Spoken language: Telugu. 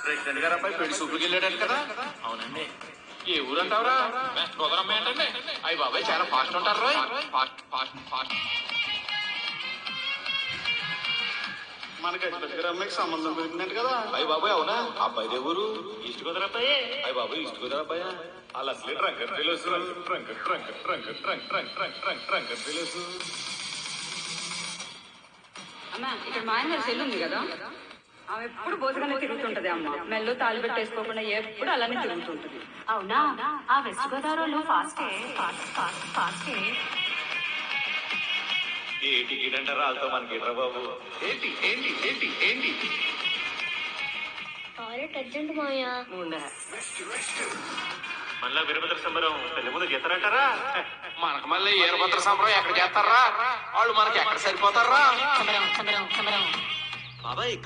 ప్రెసిడెంట్ గారు అబ్బాయి పెళ్లి సూపుకి వెళ్ళాడు కదా? అవునండి. ఏ ఊరు అంటావురా? వెస్ట్ గోదావరి ఏంటండి? అయ్యి బాబాయ్ చాలా ఫాస్ట్ ఉంటారు రోయ్. Fast fast fast. మనకి దగ్గర అమ్మాయికి సంబంధం పెరిగిందంట కదా? అయ్యి బాబాయ్ అవునా? అబ్బాయి ఏ ఊరు? ఈస్ట్ గోదావరి అబ్బాయి. అయ్యి బాబాయ్ ఈస్ట్ గోదావరి అబ్బాయి అలా అసలే ట్రంక్ తెలుసు. Trunk trunk trunk trunk trunk trunk trunk trunk తెలుసు. అమ్మా ఇక్కడ మా ఆయన చెల్లి ఉంది కదా, ఆమె ఎప్పుడు బోసుగానే తిరుగుతుంటది అమ్మ. మెల్లో తాళి పెట్టేసుకోకుండా ఎప్పుడు అలానే తిరుగుతుంటది. అవునా? ఆ వెస్ట్ గోదావరిలో ఫాస్టే ఫాస్ట్ ఫాస్ట్ ఫాస్టే. ఏ టికెట్ అంటారా వాళ్ళతో మనకి బాబు? ఏంటి ఏంటి ఏంటి ఏంటి అర్జెంట్ మాయా. మళ్ళా వీరభద్ర సంబరం పెళ్లి ముందు గీతారంటారా? మనకు మళ్ళీ వీరభద్ర సంబరం ఎక్కడ చేస్తారా? వాళ్ళు మనకి ఎక్కడ సరిపోతారా? సమరం సమరం సమరం. బాబాయ్